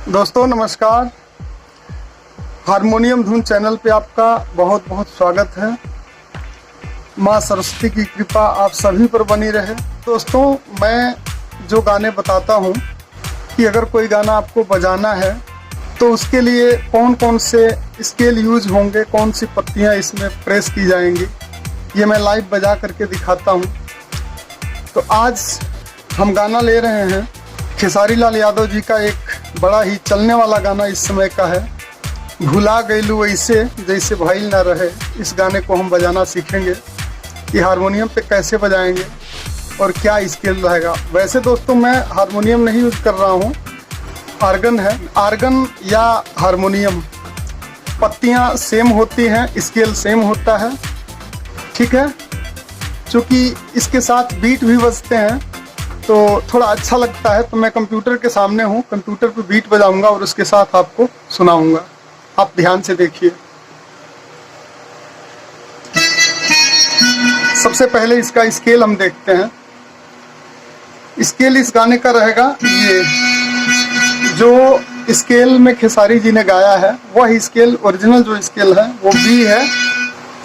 दोस्तों नमस्कार। हारमोनियम धुन चैनल पे आपका बहुत बहुत स्वागत है। माँ सरस्वती की कृपा आप सभी पर बनी रहे। दोस्तों मैं जो गाने बताता हूँ कि अगर कोई गाना आपको बजाना है तो उसके लिए कौन कौन से स्केल यूज होंगे, कौन सी पत्तियाँ इसमें प्रेस की जाएंगी, ये मैं लाइव बजा करके दिखाता हूँ। तो आज हम गाना ले रहे हैं खेसारी लाल यादव जी का एक बड़ा ही चलने वाला गाना इस समय का है, भुला गईलू ऐसे जैसे भइल ना रहे। इस गाने को हम बजाना सीखेंगे कि हारमोनियम पे कैसे बजाएंगे और क्या स्केल रहेगा। वैसे दोस्तों मैं हारमोनियम नहीं यूज कर रहा हूँ, आर्गन है। आर्गन या हारमोनियम पत्तियाँ सेम होती हैं, स्केल सेम होता है, ठीक है। चूँकि इसके साथ बीट भी बजते हैं तो थोड़ा अच्छा लगता है। तो मैं कंप्यूटर के सामने हूँ, कंप्यूटर पे बीट बजाऊंगा और उसके साथ आपको सुनाऊंगा। आप ध्यान से देखिए। सबसे पहले इसका स्केल हम देखते हैं। स्केल इस गाने का रहेगा ये, जो स्केल में खेसारी जी ने गाया है वह स्केल, ओरिजिनल जो स्केल है वो बी है।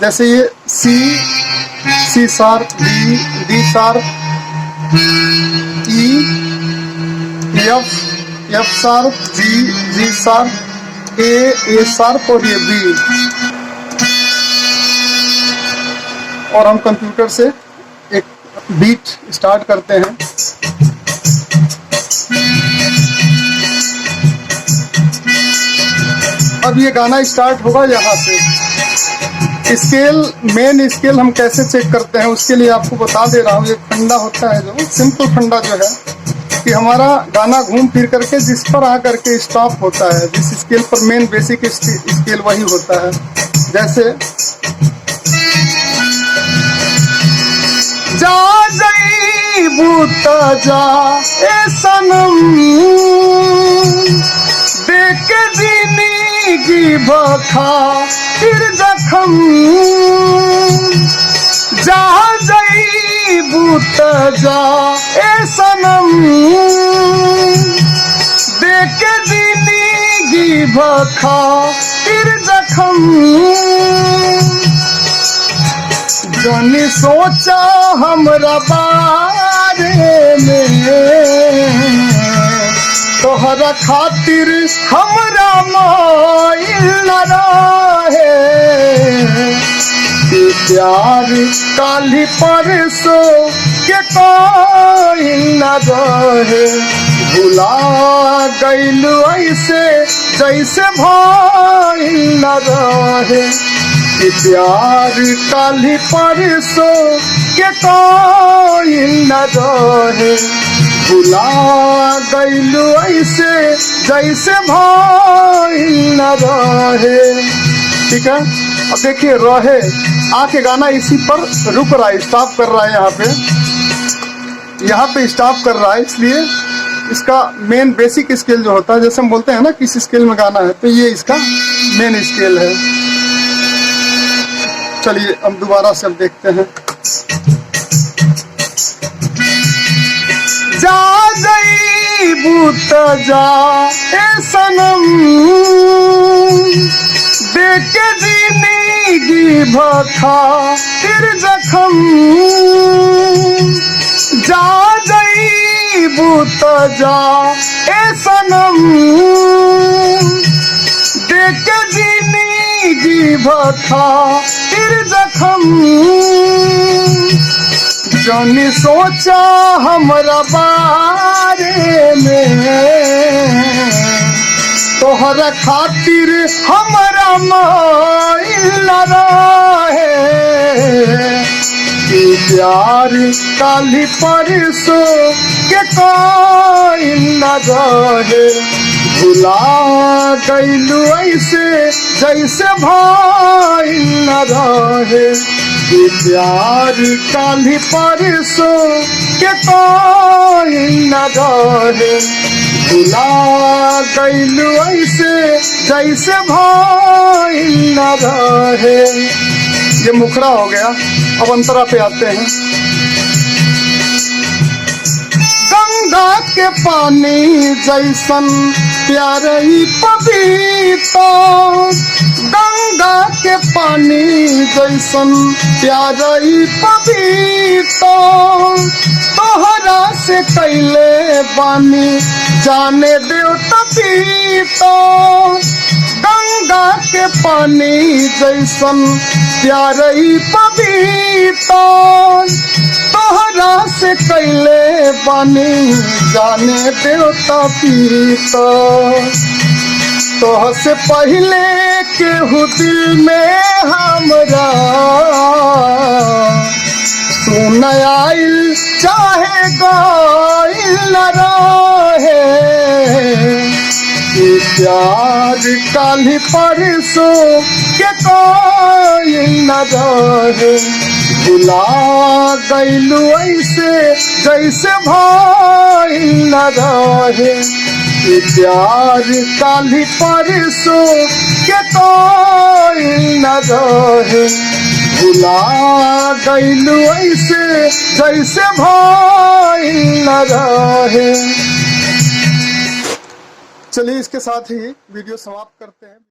जैसे ये सी शार्प, डी शार्प, ई, एफ शार्प, जी शार्प, ए शार्प और ये बी। और हम कंप्यूटर से एक बीट स्टार्ट करते हैं। अब ये गाना स्टार्ट होगा यहाँ से। स्केल, मेन स्केल हम कैसे चेक करते हैं उसके लिए आपको बता दे रहा हूँ। एक फंडा होता है, जो सिंपल फंडा जो है कि हमारा गाना घूम फिर करके जिस पर आ करके स्टॉप होता है, जिस स्केल पर मेन बेसिक स्केल वही होता है। जैसे जा जई बूता जा ए सनम, देख जिंदगी भखा फिर जखम, जा जई बूता जा ए सनम, देख जिंदगी भखा फिर जखम। जाने सोचा हमरा बारे में, तोहरा खातिर हमरा माइल न रहे। प्यार काली परसों के कोई न रहे, भुला गईलू ऐसे जैसे भइल न रहे। प्यार काली परसों के कोई न रहे, भुला गईलू ऐसे जैसे भइल न रहे। ठीक है। अब देखिए रहे आके गाना इसी पर रुक रहा है, स्टॉप कर रहा है। यहाँ पे स्टॉप कर रहा है, इसलिए इसका मेन बेसिक स्केल जो होता है, जैसे हम बोलते हैं ना किस स्केल में गाना है, तो ये इसका मेन स्केल है। चलिए अब दोबारा से अब देखते हैं। जा जई बूता जा ए सनम, देख जिंदगी भखा फिर जखम, जा जई बूता जा ए सनम, देख जिंदगी भखा फिर जखम। जाने सोचा हमरा बारे में, तोहरा खातिर हमरा माइल न रहे। प्यार काली परसों के कोई न रहे, भुला गईलू ऐसे जैसे भइल न रहे। प्यार काली परसों के कोई न रहे, भुला गईलू ऐसे जैसे भइल न रहे। ये मुखड़ा हो गया। अब अंतरा पे आते हैं। गंगा के पानी जैसन प्यार ही पपीता गंगा के पानी जैसन प्यार ही पपीता तोहरा से कैले बानी जाने देवता पीता गंगा के पानी जैसन प्यार ही पपीता तोहरा से कैले बानी जाने देवता पीता तोह से पहले केहू दिल में हमरा तू न आइल चाहे गाइल न रहे ये प्यार काली परसों के कोई न रहे भुला गइलू ऐसे जैसे भाई न रहे ये प्यार काली परसों के कोई न रहे भुला गइलू ऐसे जैसे भाई न रहे। चलिए इसके साथ ही वीडियो समाप्त करते हैं।